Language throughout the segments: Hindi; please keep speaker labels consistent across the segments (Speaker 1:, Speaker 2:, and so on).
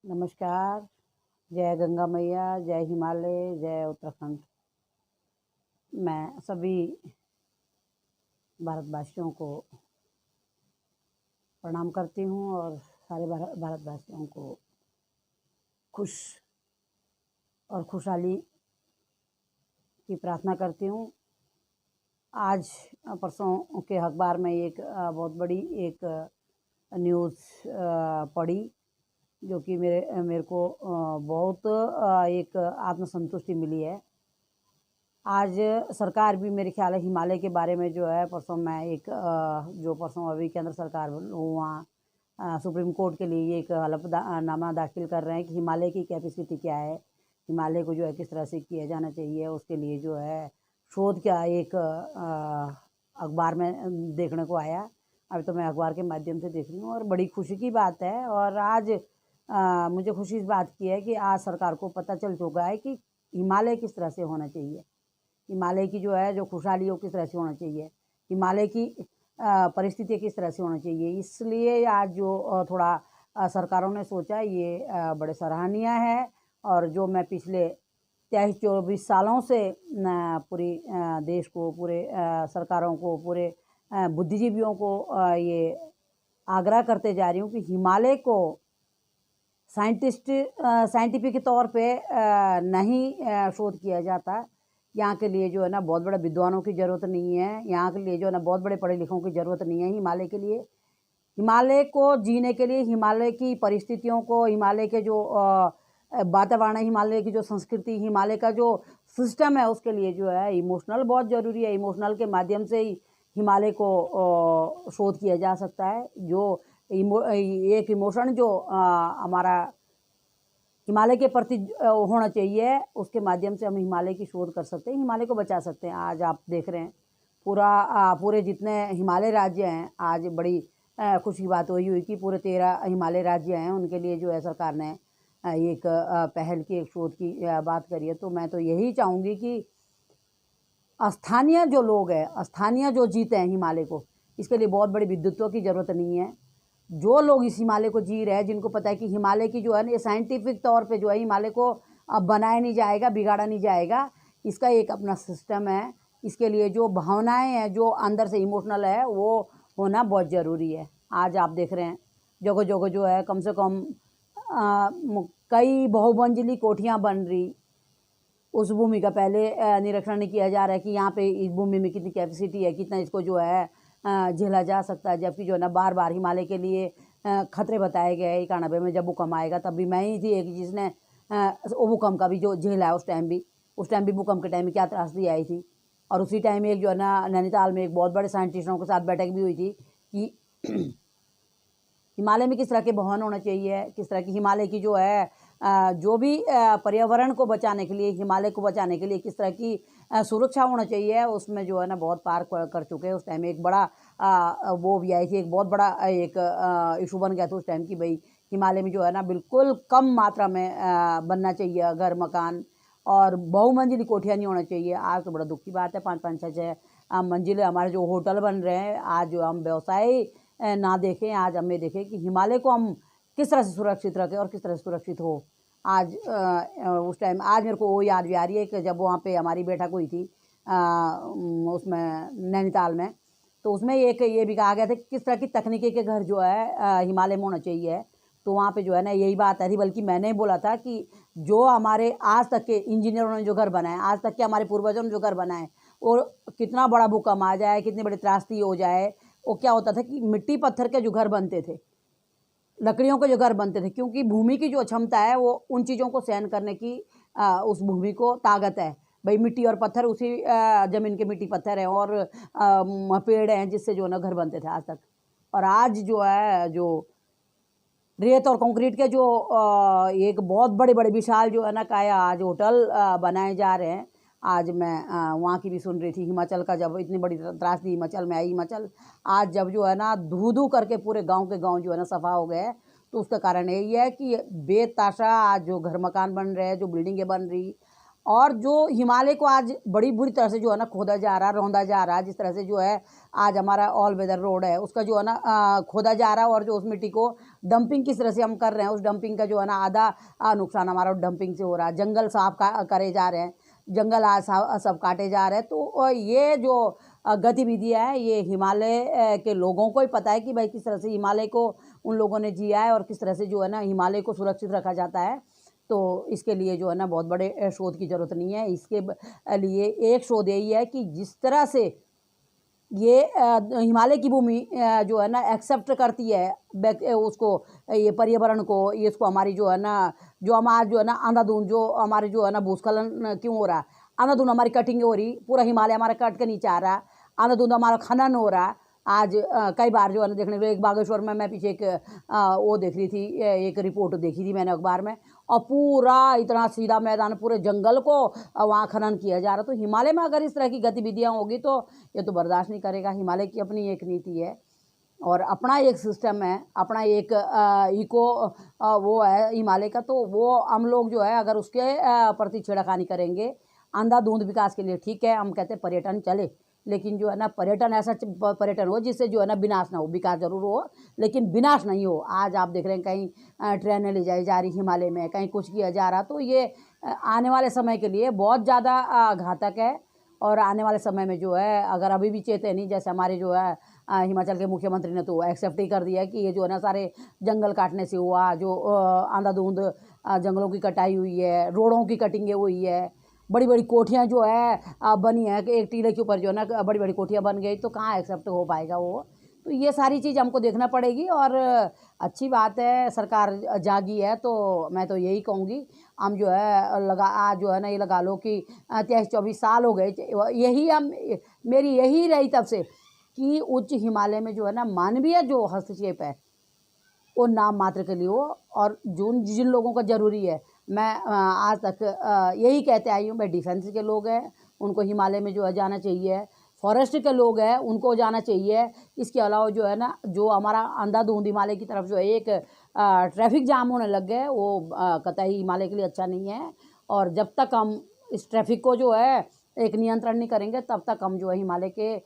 Speaker 1: नमस्कार, जय गंगा मैया, जय हिमालय, जय उत्तराखंड। मैं सभी भारतवासियों को प्रणाम करती हूँ और सारे भारतवासियों को खुश और खुशहाली की प्रार्थना करती हूँ। आज परसों के अखबार में एक बहुत बड़ी एक न्यूज़ पढ़ी, जो कि मेरे को बहुत एक आत्मसंतुष्टि मिली है। आज सरकार भी मेरे ख्याल है हिमालय के बारे में जो है परसों मैं एक जो परसों अभी केंद्र सरकार वहाँ सुप्रीम कोर्ट के लिए एक हलफनामा दाखिल कर रहे हैं कि हिमालय की कैपेसिटी क्या है, हिमालय को जो है किस तरह से किया जाना चाहिए, उसके लिए जो है शोध का एक अखबार में देखने को आया। अभी तो मैं अखबार के माध्यम से देख रही हूँ और बड़ी खुशी की बात है। और आज मुझे खुशी इस बात की है कि आज सरकार को पता चल चुका है कि हिमालय किस तरह से होना चाहिए, हिमालय की जो है जो खुशहाली हो किस तरह से होना चाहिए, हिमालय की परिस्थिति किस तरह से होना चाहिए। इसलिए आज जो थोड़ा सरकारों ने सोचा ये बड़े सराहनीय है। और जो मैं पिछले 23-24 सालों से पूरी देश को, पूरे सरकारों को, पूरे बुद्धिजीवियों को ये आग्रह करते जा रही हूँ कि हिमालय को साइंटिफिक तौर पे नहीं शोध किया जाता। यहाँ के लिए जो है ना बहुत बड़े विद्वानों की ज़रूरत नहीं है, यहाँ के लिए जो है ना बहुत बड़े पढ़े लिखों की ज़रूरत नहीं है। हिमालय के लिए, हिमालय को जीने के लिए, हिमालय की परिस्थितियों को, हिमालय के जो वातावरण है, हिमालय की जो संस्कृति, हिमालय का जो सिस्टम है, उसके लिए जो है इमोशनल बहुत ज़रूरी है। इमोशनल के माध्यम से ही हिमालय को शोध किया जा सकता है। जो एक इमोशन जो हमारा हिमालय के प्रति होना चाहिए, उसके माध्यम से हम हिमालय की शोध कर सकते हैं, हिमालय को बचा सकते हैं। आज आप देख रहे हैं पूरे जितने हिमालय राज्य हैं, आज बड़ी खुशी की बात हुई कि पूरे 13 हिमालय राज्य हैं, उनके लिए जो है सरकार ने एक पहल की, एक शोध की बात करी है। तो मैं तो यही चाहूँगी कि स्थानीय जो लोग हैं, स्थानीय जो जीते हैं हिमालय को, इसके लिए बहुत बड़ी विद्वत्ों की ज़रूरत नहीं है। जो लोग इस हिमालय को जी रहे हैं, जिनको पता है कि हिमालय की जो है ना ये साइंटिफिक तौर पे जो है हिमालय को अब बनाया नहीं जाएगा, बिगाड़ा नहीं जाएगा, इसका एक अपना सिस्टम है। इसके लिए जो भावनाएं हैं, जो अंदर से इमोशनल है, वो होना बहुत ज़रूरी है। आज आप देख रहे हैं जगह जगह जो है कम से कम कई बहुमंजिली कोठियाँ बन रही। उस भूमि का पहले निरीक्षण नहीं किया जा रहा है कि यहाँ पे इस भूमि में कितनी कैपेसिटी है, कितना इसको जो है झेला जा सकता है। जबकि जो है ना बार बार हिमालय के लिए खतरे बताए गए हैं। 91 में जब भूकंप आएगा तब भी मैं ही थी एक जिसने वो भूकंप का भी जो झेला है। उस टाइम भी भूकंप के टाइम में क्या त्रासदी आई थी। और उसी टाइम एक जो है ना नैनीताल में एक बहुत बड़े साइंटिस्टों के साथ बैठक भी हुई थी कि हिमालय में किस तरह के भवन होना चाहिए, किस तरह की हिमालय की जो है जो भी पर्यावरण को बचाने के लिए, हिमालय को बचाने के लिए किस तरह की सुरक्षा होना चाहिए, उसमें जो है ना बहुत पार कर चुके हैं। उस टाइम एक बड़ा वो भी आई थी, एक बहुत बड़ा एक इशू बन गया था उस टाइम की भाई हिमालय में जो है ना बिल्कुल कम मात्रा में बनना चाहिए घर मकान, और बहुमंजिली कोठियाँ नहीं होना चाहिए। आज तो बड़ा दुख की बात है, 5-5, 6-6 मंजिले हमारे जो होटल बन रहे हैं। आज जो हम व्यवसाय ना देखें, आज हमें देखें कि हिमालय को हम किस तरह से सुरक्षित रखें और किस तरह से सुरक्षित हो। आज उस टाइम आज मेरे को वो याद भी आ रही है कि जब वहाँ पे हमारी बैठक हुई थी उसमें नैनीताल में, तो उसमें एक ये भी कहा गया था कि किस तरह की तकनीकी के घर जो है हिमालय में होना चाहिए। तो वहाँ पे जो है ना यही बात आई थी, बल्कि मैंने बोला था कि जो हमारे आज तक के इंजीनियरों ने जो घर बनाए, आज तक के हमारे पूर्वजों ने जो घर बनाए, और कितना बड़ा भूकंप आ जाए, कितनी बड़ी त्रासदी हो जाए, वो क्या होता था कि मिट्टी पत्थर के जो घर बनते थे, लकड़ियों के जो घर बनते थे, क्योंकि भूमि की जो क्षमता है वो उन चीज़ों को सहन करने की उस भूमि को ताकत है। भाई मिट्टी और पत्थर उसी ज़मीन के मिट्टी पत्थर हैं और पेड़ हैं जिससे जो ना घर बनते थे आज तक। और आज जो है जो रेत और कंक्रीट के जो एक बहुत बड़े बड़े विशाल जो है ना काया आज होटल बनाए जा रहे हैं। आज मैं वहाँ की भी सुन रही थी, हिमाचल का जब इतनी बड़ी त्रासदी हिमाचल में आई, हिमाचल आज जब जो है ना धू धू करके पूरे गांव के गांव जो है ना सफा हो गए, तो उसका कारण यही है कि बेताशा आज जो घर मकान बन रहे हैं, जो बिल्डिंगें बन रही, और जो हिमालय को आज बड़ी बुरी तरह से जो है ना खोदा जा रहा, रौंदा जा रहा है। जिस तरह से जो है आज हमारा ऑल वेदर रोड है उसका जो है ना खोदा जा रहा है, और जो उस मिट्टी को डंपिंग किस तरह से हम कर रहे हैं, उस डंपिंग का जो है ना आधा नुकसान हमारा डंपिंग से हो रहा है। जंगल साफ करे जा रहे हैं, जंगल आज सब काटे जा रहे हैं। तो ये जो गतिविधियाँ हैं, ये हिमालय के लोगों को ही पता है कि भाई किस तरह से हिमालय को उन लोगों ने जिया है और किस तरह से जो है ना हिमालय को सुरक्षित रखा जाता है। तो इसके लिए जो है ना बहुत बड़े शोध की ज़रूरत नहीं है। इसके लिए एक शोध यही है कि जिस तरह से ये हिमालय की भूमि जो है ना एक्सेप्ट करती है उसको, ये पर्यावरण को, ये इसको हमारी जो है ना, जो हमारा जो है ना अंधाधुंध, जो हमारे जो है ना भूस्खलन क्यों हो रहा है, अंधाधुंध हमारी कटिंग हो रही, पूरा हिमालय हमारा कट के नीचे आ रहा है, अंधाधुंध हमारा खनन हो रहा है। आज कई बार जो है ना देखने को, एक बागेश्वर में मैं पीछे एक वो देख रही थी, एक रिपोर्ट देखी थी मैंने अखबार में, और पूरा इतना सीधा मैदान, पूरे जंगल को वहाँ खनन किया जा रहा। तो हिमालय में अगर इस तरह की गतिविधियाँ होगी तो ये तो बर्दाश्त नहीं करेगा। हिमालय की अपनी एक नीति है और अपना एक सिस्टम है, अपना एक इको वो है हिमालय का। तो वो हम लोग जो है अगर उसके प्रति छेड़खानी करेंगे, अंधाधुंध विकास के लिए ठीक है, हम कहते हैं पर्यटन चले, लेकिन जो है ना पर्यटन ऐसा पर्यटन हो जिससे जो है ना विनाश ना हो। विकास जरूर हो लेकिन विनाश नहीं हो। आज आप देख रहे हैं कहीं ट्रेनें ले जाई जा रही हिमालय में, कहीं कुछ किया जा रहा, तो ये आने वाले समय के लिए बहुत ज़्यादा घातक है। और आने वाले समय में जो है अगर अभी भी चेतावनी, जैसे हमारे जो है हिमाचल के मुख्यमंत्री ने तो एक्सेप्ट ही कर दिया है कि ये जो है ना सारे जंगल काटने से हुआ, जो अंधाधुंध जंगलों की कटाई हुई है, रोडों की कटिंग हुई है, बड़ी बड़ी कोठियाँ जो है बनी है कि एक टीले के ऊपर जो है ना बड़ी बड़ी कोठियाँ बन गई, तो कहाँ एक्सेप्ट हो पाएगा वो। तो ये सारी चीज़ हमको देखना पड़ेगी। और अच्छी बात है सरकार जागी है, तो मैं तो यही कहूँगी हम जो है आज जो है ना ये लगा लो कि 23-24 साल हो गए, यही हम मेरी यही रही तब से कि उच्च हिमालय में जो है ना मानवीय जो हस्तक्षेप है वो नाम मात्र के लिए हो, और जिन लोगों का ज़रूरी है, मैं आज तक यही कहते आई हूँ, मैं डिफेंस के लोग हैं उनको हिमालय में जो है जाना चाहिए, फॉरेस्ट के लोग हैं उनको जाना चाहिए। इसके अलावा जो है ना जो हमारा अंधाधुंध हिमालय की तरफ जो है एक ट्रैफिक जाम होने लग गए, वो कतई हिमालय के लिए अच्छा नहीं है। और जब तक हम इस ट्रैफिक को जो है एक नियंत्रण नहीं करेंगे तब तक हम जो है हिमालय के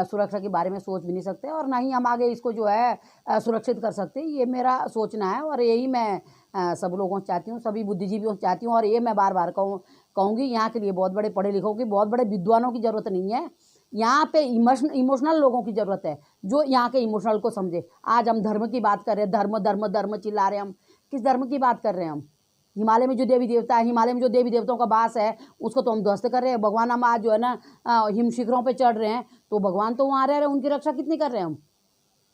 Speaker 1: सुरक्षा के बारे में सोच भी नहीं सकते, और ना ही हम आगे इसको जो है सुरक्षित कर सकते। ये मेरा सोचना है और यही मैं सब लोगों से चाहती हूँ, सभी बुद्धिजीवियों से चाहती हूँ। और ये मैं बार बार कहूँगी, यहाँ के लिए बहुत बड़े पढ़े लिखों की, बहुत बड़े विद्वानों की ज़रूरत नहीं है, यहाँ पे इमोशनल लोगों की ज़रूरत है जो यहाँ के इमोशनल को समझे। आज हम धर्म की बात कर रहे हैं, धर्म धर्म धर्म चिल्ला रहे हैं, हम किस धर्म की बात कर रहे हैं? हम हिमालय में जो देवी देवता है, हिमालय में जो देवी देवताओं का वास है उसको तो हम ध्वस्त कर रहे हैं। भगवान हम आज जो है ना हिम शिखरों पे चढ़ रहे हैं, तो भगवान तो वहाँ रह रहे हैं, उनकी रक्षा कितनी कर रहे हैं हम?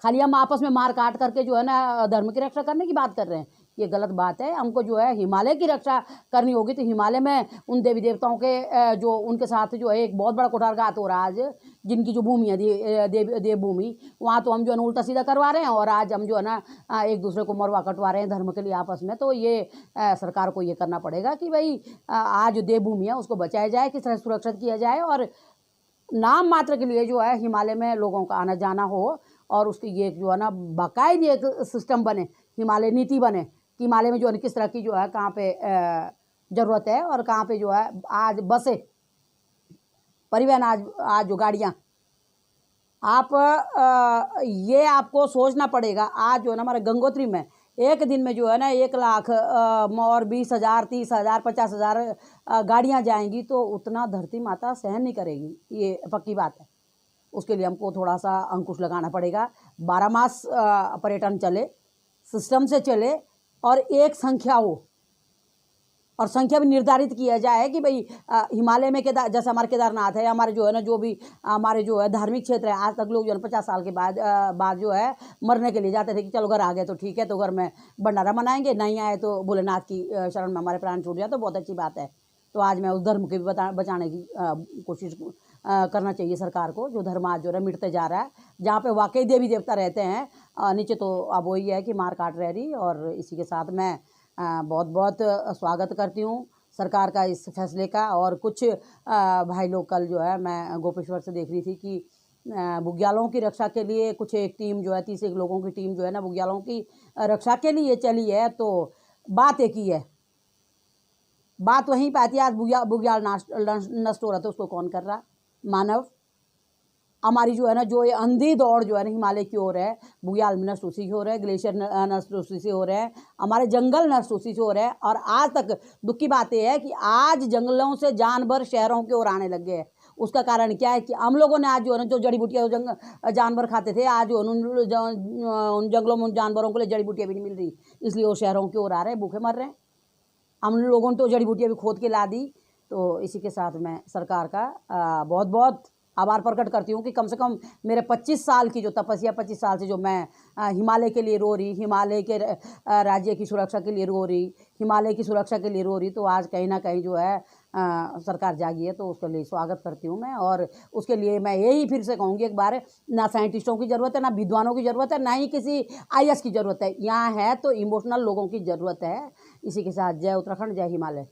Speaker 1: खाली हम आपस में मार काट करके जो है ना धर्म की रक्षा करने की बात कर रहे हैं, ये गलत बात है। हमको जो है हिमालय की रक्षा करनी होगी, तो हिमालय में उन देवी देवताओं के जो उनके साथ जो है एक बहुत बड़ा कुठारघात हो रहा है आज, जिनकी जो भूमि है देवभूमि, वहाँ तो हम जो है ना उल्टा सीधा करवा रहे हैं, और आज हम जो है ना एक दूसरे को मरवा कटवा रहे हैं धर्म के लिए आपस में। तो ये सरकार को ये करना पड़ेगा कि भाई आज जो देवभूमि है उसको बचाया जाए, किस तरह सुरक्षित किया जाए, और नाम मात्र के लिए जो है हिमालय में लोगों का आना जाना हो, और उसकी ये जो है ना बाकायदे एक सिस्टम बने, हिमालय नीति बने कि हिमालय में जो है किस तरह की जो है कहाँ पे ज़रूरत है, और कहाँ पे जो है आज बसें, परिवहन, आज जो गाड़ियाँ, आप ये आपको सोचना पड़ेगा। आज जो है ना हमारे गंगोत्री में एक दिन में जो है ना 1 लाख और 20,000, 30,000, 50,000 गाड़ियाँ जाएंगी, तो उतना धरती माता सहन नहीं करेगी, ये पक्की बात है। उसके लिए हमको थोड़ा सा अंकुश लगाना पड़ेगा। 12 मास पर्यटन चले, सिस्टम से चले, और एक संख्या हो, और संख्या भी निर्धारित किया जाए कि भाई हिमालय में जैसे हमारे केदारनाथ है, हमारे जो है ना जो भी हमारे जो है धार्मिक क्षेत्र है, आज तक लोग जो है 50 साल के बाद जो है मरने के लिए जाते थे कि चलो घर आ गए तो ठीक है, तो घर में भंडारा मनाएंगे, नहीं आए तो भोलेनाथ की शरण में हमारे प्राण छूट जाए, तो बहुत अच्छी बात है। तो आज मैं उस धर्म के भी बचाने की कोशिश करना चाहिए सरकार को, जो धर्म आज जो है मिटते जा रहा है, जहाँ पे वाकई देवी देवता रहते हैं, नीचे तो अब वही है कि मार काट रह रही। और इसी के साथ मैं बहुत बहुत स्वागत करती हूँ सरकार का इस फैसले का। और कुछ भाई लोग, कल जो है मैं गोपेश्वर से देख रही थी कि बुग्यालों की रक्षा के लिए कुछ एक टीम जो है 30 लोगों की टीम जो है ना बुग्यालों की रक्षा के लिए चली है। तो बात एक ही है, बात वहीं पे आती है, आज बुग्याल नष्ट हो रहा था, उसको कौन कर रहा? मानव। हमारी जो है ना जो ये अंधी दौड़ जो है ना हिमालय की ओर है, बुग्याल नष्ट उसी की ओर है, ग्लेशियर नष्ट उसी से हो रहे हैं, हमारे जंगल नष्ट उसी से हो रहे हैं। और आज तक दुख की बात यह है कि आज जंगलों से जानवर शहरों की ओर आने लग गए हैं। उसका कारण क्या है कि हम लोगों ने आज जो है ना जो जड़ी बूटियाँ जानवर खाते थे, आज उन जंगलों में उन जानवरों को लिए जड़ी बूटियाँ भी नहीं मिल रही, इसलिए वो शहरों की ओर आ रहे हैं, भूखे मर रहे हैं। हम लोगों ने तो जड़ी बूटियाँ भी खोद के ला दी। तो इसी के साथ मैं सरकार का बहुत बहुत आभार प्रकट करती हूँ कि कम से कम मेरे 25 साल की जो तपस्या, 25 साल से जो मैं हिमालय के लिए रो रही, हिमालय के राज्य की सुरक्षा के लिए रो रही, हिमालय की सुरक्षा के लिए रो रही, तो आज कहीं ना कहीं जो है सरकार जागी है, तो उसके लिए स्वागत करती हूँ मैं। और उसके लिए मैं यही फिर से कहूँगी एक बार, ना साइंटिस्टों की ज़रूरत है, ना विद्वानों की ज़रूरत है, ना ही किसी आईएएस की ज़रूरत है, यहाँ है तो इमोशनल लोगों की ज़रूरत है। इसी के साथ जय उत्तराखंड, जय हिमालय।